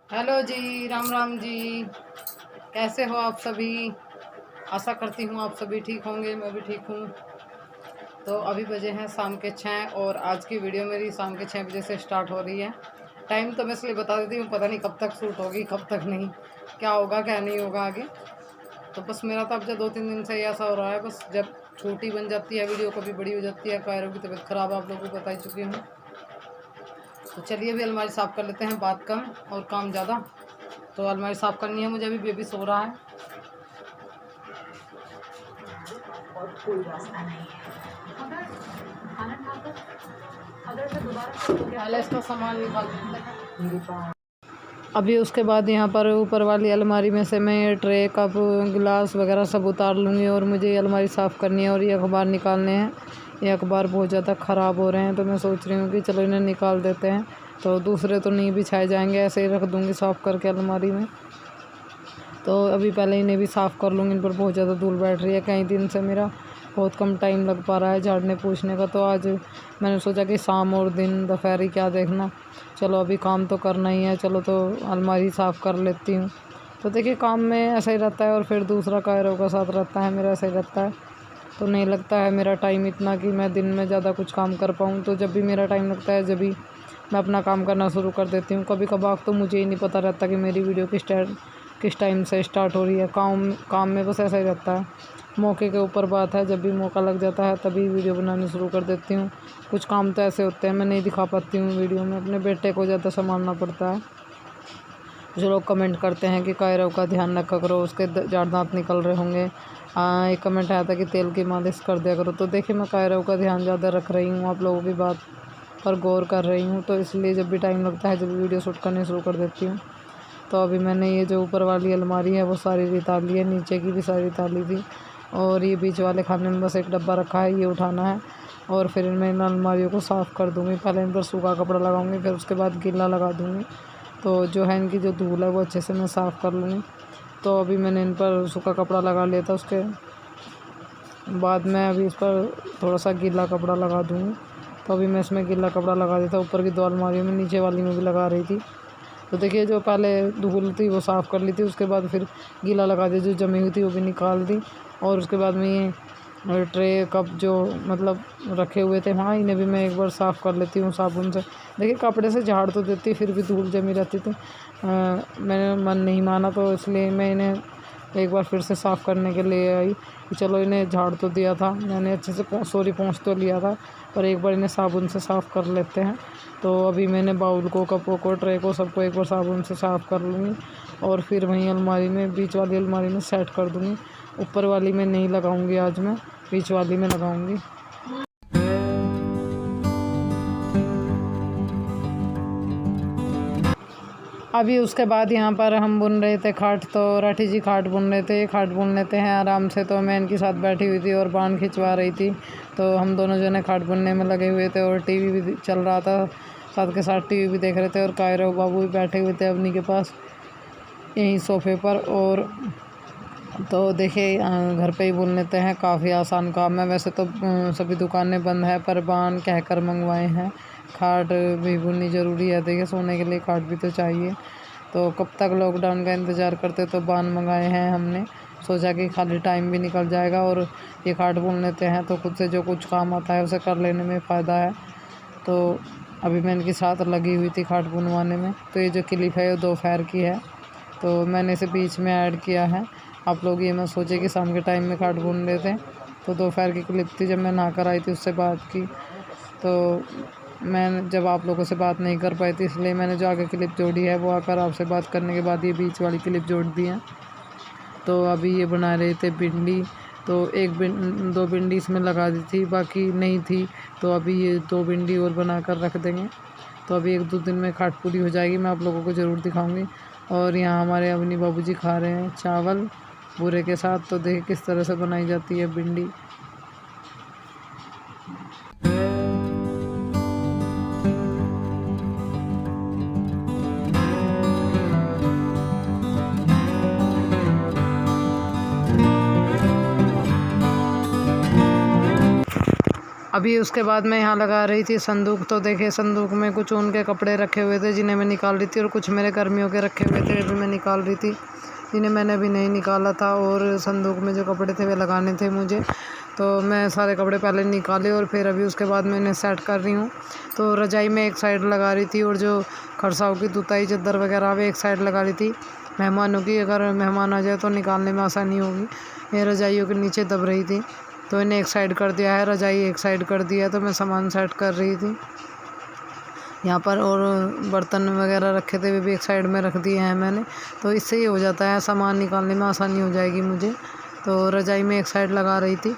Hello जी, राम राम जी। कैसे हो आप सभी? आशा करती हूँ आप सभी ठीक होंगे, मैं भी ठीक हूँ। तो अभी बजे हैं शाम के 6 और आज की वीडियो मेरी शाम के 6 बजे से स्टार्ट हो रही है। टाइम तो मैं इसलिए बता देती हूँ, पता नहीं कब तक शूट होगी कब तक नहीं, क्या होगा क्या नहीं होगा आगे। तो बस मेरा तो अब जो 2-3 दिन से ही ऐसा हो रहा है, बस जब छोटी बन जाती है वीडियो कभी बड़ी हो जाती है। कायरों की तबीयत ख़राब आप लोगों को बता ही चुकी हूँ। तो चलिए अभी अलमारी साफ़ कर लेते हैं, बात कम और काम ज़्यादा। तो अलमारी साफ़ करनी है मुझे, अभी बेबी सो रहा है और कोई रास्ता नहीं है। अगर खाना खाकर अगर मैं दोबारा पहले इसका सामान निकाल देते हैं। अभी उसके बाद यहाँ पर ऊपर वाली अलमारी में से मैं ये ट्रे कप गिलास वगैरह सब उतार लूँगी और मुझे ये अलमारी साफ़ करनी है और ये अखबार निकालने हैं। ये अखबार बहुत ज़्यादा ख़राब हो रहे हैं, तो मैं सोच रही हूँ कि चलो इन्हें निकाल देते हैं। तो दूसरे तो नहीं बिछाए जाएंगे, ऐसे ही रख दूँगी साफ़ करके अलमारी में। तो अभी पहले इन्हें भी साफ़ कर लूँगी, इन पर बहुत ज़्यादा धूल बैठ रही है। कई दिन से मेरा बहुत कम टाइम लग पा रहा है झाड़ने पोंछने का, तो आज मैंने सोचा कि शाम और दिन दोपहरी क्या देखना, चलो अभी काम तो करना ही है, चलो तो अलमारी साफ़ कर लेती हूँ। तो देखिए काम में ऐसा ही रहता है और फिर दूसरा कायरों का साथ रहता है, मेरा ऐसा ही रहता है। तो नहीं लगता है मेरा टाइम इतना कि मैं दिन में ज़्यादा कुछ काम कर पाऊँ। तो जब भी मेरा टाइम लगता है जब भी मैं अपना काम करना शुरू कर देती हूँ। कभी कभार तो मुझे ही नहीं पता रहता कि मेरी वीडियो किस टाइम से स्टार्ट हो रही है। काम में बस ऐसा ही रहता है, मौके के ऊपर बात है। जब भी मौका लग जाता है तभी वीडियो बनानी शुरू कर देती हूँ। कुछ काम तो ऐसे होते हैं मैं नहीं दिखा पाती हूँ वीडियो में, अपने बेटे को ज़्यादा संभालना पड़ता है। जो लोग कमेंट करते हैं कि कायरों का ध्यान रखा करो, उसके जाड़ दाँत निकल रहे होंगे। एक कमेंट आया था कि तेल की मालिश कर दिया करो। तो देखिए मैं कायरों का ध्यान ज़्यादा रख रही हूँ, आप लोगों की बात पर गौर कर रही हूँ, तो इसलिए जब भी टाइम लगता है जब भी वीडियो शूट करनी शुरू कर देती हूँ। तो अभी मैंने ये जो ऊपर वाली अलमारी है वो सारी रिताली है, नीचे की भी सारी रिताली थी और ये बीच वाले खाने में बस एक डब्बा रखा है, ये उठाना है और फिर इनमें इन अलमारियों को साफ़ कर दूँगी। पहले इन पर सूखा कपड़ा लगाऊंगी, फिर उसके बाद गीला लगा दूँगी। तो जो है इनकी जो धूल है वो अच्छे से मैं साफ़ कर लूँगी। तो अभी मैंने इन पर सूखा कपड़ा लगा लिया था, उसके बाद मैं अभी इस पर थोड़ा सा गीला कपड़ा लगा दूँगी। तो अभी मैं इसमें गीला कपड़ा लगा देता, ऊपर की 2 अलमारियों में, नीचे वाली में भी लगा रही थी। तो देखिए जो पहले धूल थी वो साफ़ कर ली थी, उसके बाद फिर गीला लगा दिया, जो जमी हुई थी वो भी निकाल दी। और उसके बाद में ये ट्रे कप जो मतलब रखे हुए थे वहाँ, इन्हें भी मैं एक बार साफ़ कर लेती हूँ साबुन से। देखिए कपड़े से झाड़ तो देती फिर भी धूल जमी रहती थी। मैंने मन नहीं माना तो इसलिए मैं इन्हें एक बार फिर से साफ़ करने के लिए आई कि चलो इन्हें झाड़ तो दिया था मैंने, अच्छे से पोंछ तो लिया था, और एक बार इन्हें साबुन से साफ़ कर लेते हैं। तो अभी मैंने बाउल को, कपों को, ट्रे को, सबको एक बार साबुन से साफ़ कर लूँगी और फिर वहीं अलमारी में, बीच वाली अलमारी में सेट कर दूँगी। ऊपर वाली में नहीं लगाऊँगी आज मैं, बीच वाली में लगाऊँगी। अभी उसके बाद यहाँ पर हम बुन रहे थे खाट, तो राठी जी खाट बुन रहे थे, खाट बुन लेते हैं आराम से। तो मैं इनके साथ बैठी हुई थी और बांध खिंचवा रही थी, तो हम दोनों जने खाट बुनने में लगे हुए थे और टीवी भी चल रहा था, साथ के साथ टीवी भी देख रहे थे। और कायरो बाबू भी बैठे हुए थे अवनी के पास यहीं सोफे पर। और तो देखिए घर पे ही बुन लेते हैं, काफ़ी आसान काम है। वैसे तो सभी दुकानें बंद है, पर बान कहकर मंगवाए हैं। खाट भी बुननी ज़रूरी है, देखिए सोने के लिए खाट भी तो चाहिए। तो कब तक लॉकडाउन का इंतज़ार करते, तो बान मंगाए हैं हमने, सोचा कि खाली टाइम भी निकल जाएगा और ये खाट बुन लेते हैं तो खुद से जो कुछ काम आता है उसे कर लेने में फ़ायदा है। तो अभी मैं इनके साथ लगी हुई थी खाट बुनवाने में। तो ये जो क्लिप है वो दोपहर की है, तो मैंने इसे बीच में ऐड किया है। आप लोग ये मत सोचे कि शाम के टाइम में खाट बुन रहे थे, तो दोपहर की क्लिप थी जब मैं नहा कर आई थी, उससे बात की। तो मैं जब आप लोगों से बात नहीं कर पाई थी इसलिए मैंने जो आगे क्लिप जोड़ी है वो आकर आपसे बात करने के बाद ये बीच वाली क्लिप जोड़ दी है। तो अभी ये बना रहे थे भिंडी, तो 2 भिंडी इसमें लगा दी थी, बाकी नहीं थी, तो अभी ये 2 भिंडी और बना कर रख देंगे। तो अभी 1-2 दिन में खाट पूरी हो जाएगी, मैं आप लोगों को ज़रूर दिखाऊंगी। और यहाँ हमारे अवनी बाबूजी खा रहे हैं चावल बूरे के साथ। तो देखिए किस तरह से बनाई जाती है भिंडी। अभी उसके बाद मैं यहाँ लगा रही थी संदूक। तो देखिए संदूक में कुछ ऊन के कपड़े रखे हुए थे जिन्हें मैं निकाल रही थी, और कुछ मेरे गर्मियों के रखे हुए थे अभी मैं निकाल रही थी, जिन्हें मैंने अभी नहीं निकाला था। और संदूक में जो कपड़े थे वे लगाने थे मुझे, तो मैं सारे कपड़े पहले निकाले और फिर अभी उसके बाद मैं इन्हें सेट कर रही हूँ। तो रजाई में एक साइड लगा रही थी और जो खरसाओं की तुताई चादर वगैरह वे एक साइड लगा रही थी मेहमानों की, अगर मेहमान आ जाए तो निकालने में आसानी होगी। ये रजाइयों के नीचे दब रही थी, तो इन्हें एक साइड कर दिया है, रजाई एक साइड कर दिया है। तो मैं सामान सेट कर रही थी यहाँ पर, और बर्तन वगैरह रखे थे वे भी एक साइड में रख दिए हैं मैंने। तो इससे ही हो जाता है, सामान निकालने में आसानी हो जाएगी मुझे। तो रजाई में एक साइड लगा रही थी।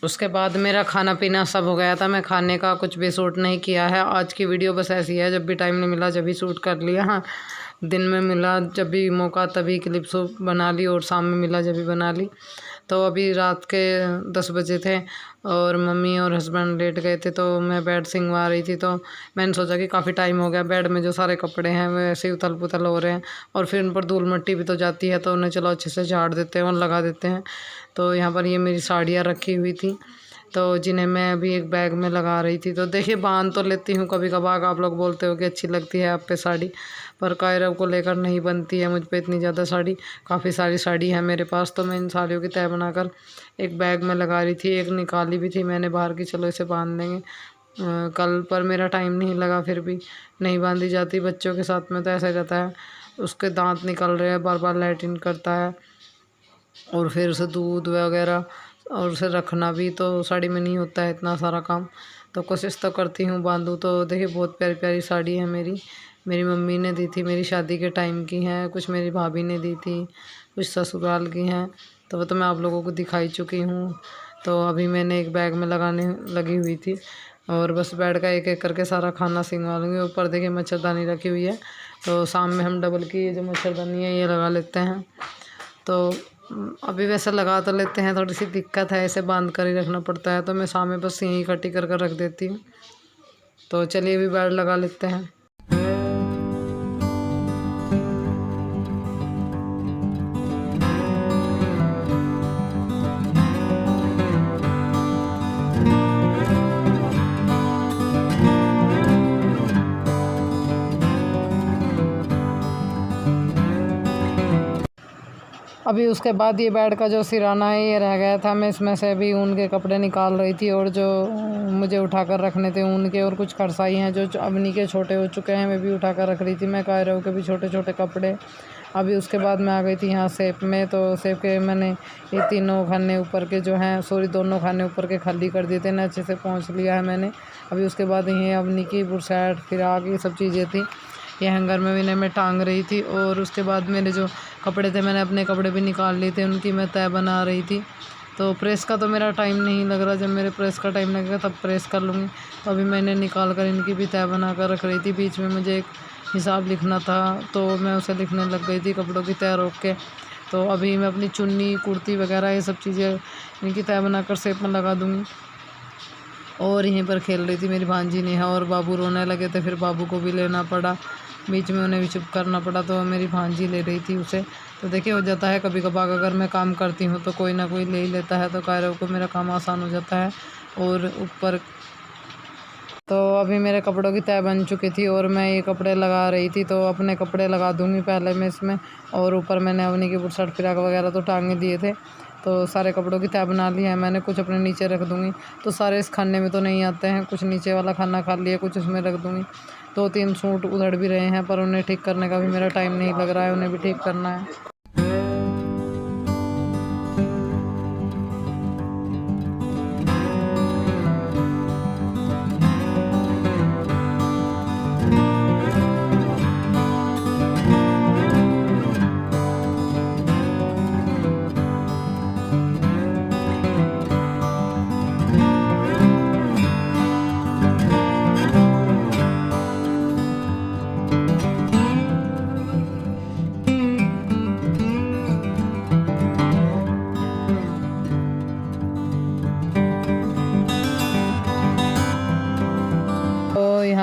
उसके बाद मेरा खाना पीना सब हो गया था। मैं खाने का कुछ भी शूट नहीं किया है। आज की वीडियो बस ऐसी है, जब भी टाइम नहीं मिला जब भी शूट कर लिया। हाँ, दिन में मिला जब भी मौका तभी क्लिप शूट बना ली, और शाम में मिला जब भी बना ली। तो अभी रात के 10 बजे थे और मम्मी और हस्बैंड लेट गए थे, तो मैं बेड सिंगवा रही थी। तो मैंने सोचा कि काफ़ी टाइम हो गया, बेड में जो सारे कपड़े हैं वो ऐसे ही उथल पुथल हो रहे हैं, और फिर उन पर धूल मिट्टी भी तो जाती है, तो उन्हें चलो अच्छे से झाड़ देते हैं और लगा देते हैं। तो यहाँ पर ये मेरी साड़ियाँ रखी हुई थी, तो जिन्हें मैं अभी एक बैग में लगा रही थी। तो देखिए बांध तो लेती हूँ कभी कभार, आप लोग बोलते हो कि अच्छी लगती है आप पे साड़ी, पर कायरव को लेकर नहीं बनती है मुझ पे इतनी ज़्यादा साड़ी। काफ़ी सारी साड़ी है मेरे पास, तो मैं इन साड़ियों की तय बनाकर एक बैग में लगा रही थी। एक निकाली भी थी मैंने बाहर की, चलो इसे बांध देंगे कल, पर मेरा टाइम नहीं लगा, फिर भी नहीं बांधी जाती। बच्चों के साथ में तो ऐसा रहता है, उसके दांत निकल रहे हैं, बार बार लैट्रिन करता है, और फिर उसे दूध वगैरह और उसे रखना भी, तो साड़ी में नहीं होता है इतना सारा काम। तो कोशिश तो करती हूँ बांधूँ। तो देखिए बहुत प्यारी प्यारी साड़ी है मेरी मम्मी ने दी थी, मेरी शादी के टाइम की हैं, कुछ मेरी भाभी ने दी थी, कुछ ससुराल की हैं। तो वो तो मैं आप लोगों को दिखाई चुकी हूँ। तो अभी मैंने एक बैग में लगाने लगी हुई थी, और बस बेड का एक एक करके सारा खाना सिंगवा लूँगी। ऊपर देखिए मच्छरदानी रखी हुई है, तो शाम में हम डबल की ये जो मच्छरदानी है ये लगा लेते हैं। तो अभी वैसे लगा तो लेते हैं, थोड़ी सी दिक्कत है, इसे बांध कर ही रखना पड़ता है, तो मैं शाम में बस यहीं इकट्ठी कर कर रख देती हूँ। तो चलिए अभी बेड लगा लेते हैं। अभी उसके बाद ये बेड का जो सिराना है ये रह गया था, मैं इसमें से अभी ऊन के कपड़े निकाल रही थी, और जो मुझे उठाकर रखने थे ऊन के, और कुछ खरसाई हैं जो अवनी के छोटे हो चुके हैं, मैं भी उठाकर रख रही थी। मैं कायरव के भी छोटे छोटे कपड़े। अभी उसके बाद मैं आ गई थी यहाँ सेप में। तो सेप के मैंने ये तीनों खाने ऊपर के जो हैं, सॉरी दोनों खाने ऊपर के खाली कर दिए थे ना, अच्छे से पहुँच लिया है मैंने। अभी उसके बाद ये अवनी की बुरसैट फिराक ये सब चीज़ें थी, ये हैंगर में भी मैं टांग रही थी। और उसके बाद मेरे जो कपड़े थे मैंने अपने कपड़े भी निकाल लिए थे, उनकी मैं तय बना रही थी। तो प्रेस का तो मेरा टाइम नहीं लग रहा, जब मेरे प्रेस का टाइम लगेगा तब प्रेस कर लूँगी। तो अभी मैंने निकाल कर इनकी भी तय बना कर रख रही थी। बीच में मुझे एक हिसाब लिखना था, तो मैं उसे लिखने लग गई थी कपड़ों की तय रोक के। तो अभी मैं अपनी चुन्नी कुर्ती वगैरह ये सब चीज़ें इनकी तय बनाकर शेप में लगा दूँगी। और यहीं पर खेल रही थी मेरी भांजी नेहा, और बाबू रोने लगे थे, फिर बाबू को भी लेना पड़ा, बीच में उन्हें भी चुप करना पड़ा, तो मेरी भांजी ले रही थी उसे। तो देखिए हो जाता है कभी कभार, अगर मैं काम करती हूँ तो कोई ना कोई ले ही लेता है, तो कायरव को मेरा काम आसान हो जाता है। और ऊपर तो अभी मेरे कपड़ों की तय बन चुकी थी, और मैं ये कपड़े लगा रही थी। तो अपने कपड़े लगा दूँगी पहले मैं इसमें, और ऊपर मैंने अवनी की बुरसट फिराक वगैरह तो टांगे दिए थे। तो सारे कपड़ों की तय बना ली है मैंने, कुछ अपने नीचे रख दूँगी। तो सारे इस खाने में तो नहीं आते हैं, कुछ नीचे वाला खाना खा लिया, कुछ इसमें रख दूँगी। 2-3 सूट उधड़ भी रहे हैं, पर उन्हें ठीक करने का भी मेरा टाइम नहीं लग रहा है, उन्हें भी ठीक करना है।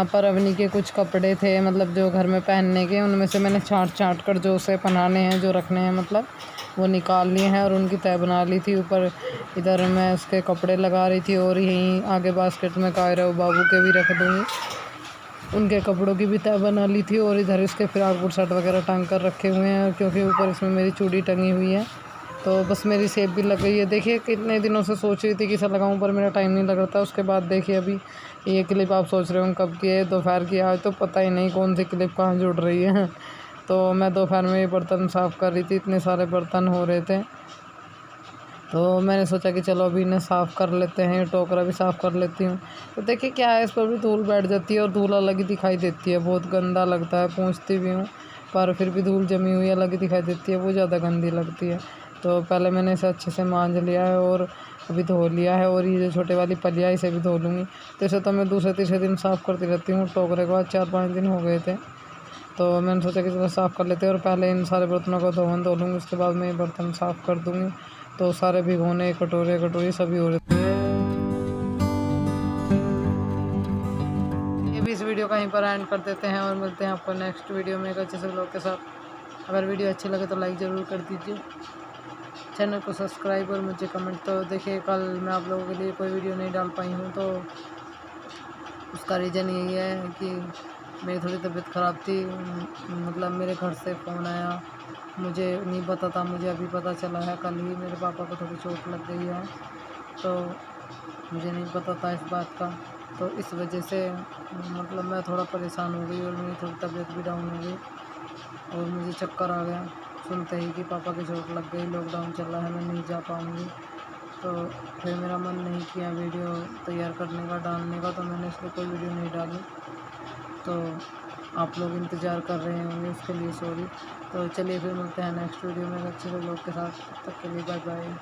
यहाँ पर अवनी के कुछ कपड़े थे, मतलब जो घर में पहनने के, उनमें से मैंने छाँट कर जो उसे पहनाने हैं, जो रखने हैं, मतलब वो निकाल लिए हैं और उनकी तह बना ली थी। ऊपर इधर मैं उसके कपड़े लगा रही थी और यहीं आगे बास्केट में कायरा बाबू के भी रख दूँगी, उनके कपड़ों की भी तह बना ली थी। और इधर इसके फ्रॉक बुरशट वगैरह टांग कर रखे हुए हैं, क्योंकि ऊपर इसमें मेरी चूड़ी टंगी हुई है। तो बस मेरी सेब भी लग गई है। देखिए कितने दिनों से सोच रही थी कि इसे लगाऊं, पर मेरा टाइम नहीं लग रहा था। उसके बाद देखिए अभी ये क्लिप आप सोच रहे हो कब की है, दोपहर की। आज तो पता ही नहीं कौन सी क्लिप कहाँ जुड़ रही है। तो मैं दोपहर में ये बर्तन साफ़ कर रही थी, इतने सारे बर्तन हो रहे थे, तो मैंने सोचा कि चलो अभी इन्हें साफ़ कर लेते हैं, टोकरा भी साफ़ कर लेती हूँ। तो देखिए क्या है, इस पर भी धूल बैठ जाती है और धूल अलग ही दिखाई देती है, बहुत गंदा लगता है। पूंछती भी हूँ पर फिर भी धूल जमी हुई अलग ही दिखाई देती है, वो ज़्यादा गंदी लगती है। तो पहले मैंने इसे अच्छे से मांज लिया है और अभी धो लिया है। और ये जो छोटे वाली पलिया है इसे भी धो लूँगी। तो इसे तो मैं दूसरे तीसरे दिन साफ़ करती रहती हूँ। टोकरे के बाद 4-5 दिन हो गए थे, तो मैंने सोचा कि चलो साफ़ कर लेते हैं। और पहले इन सारे बर्तनों को धो लूँगी, उसके बाद मैं ये बर्तन साफ़ कर दूँगी। तो सारे भिगोने, कटोरे सभी हो रहे। ये भी इस वीडियो का यहीं पर एंड कर देते हैं और मिलते हैं आपको नेक्स्ट वीडियो में एक अच्छे से व्लॉग के साथ। अगर वीडियो अच्छी लगे तो लाइक ज़रूर कर दीजिए, चैनल को सब्सक्राइब और मुझे कमेंट। तो देखिए कल मैं आप लोगों के लिए कोई वीडियो नहीं डाल पाई हूँ, तो उसका रीज़न यही है कि मेरी थोड़ी तबीयत ख़राब थी। मतलब मेरे घर से फ़ोन आया, मुझे नहीं पता था, मुझे अभी पता चला है। कल ही मेरे पापा को थोड़ी चोट लग गई है, तो मुझे नहीं पता था इस बात का। तो इस वजह से मतलब मैं थोड़ा परेशान हो गई और मेरी थोड़ी तबीयत भी डाउन हो गई और मुझे चक्कर आ गया सुनते ही कि पापा की चोट लग गई, लॉकडाउन चल रहा है, मैं नहीं जा पाऊँगी। तो फिर मेरा मन नहीं किया वीडियो तैयार करने का, डालने का, तो मैंने इसलिए कोई वीडियो नहीं डाली। तो आप लोग इंतज़ार कर रहे होंगे, उसके लिए सॉरी। तो चलिए फिर मिलते हैं नेक्स्ट वीडियो में अच्छे से व्लॉग के साथ। तब तक के लिए बाय बाय।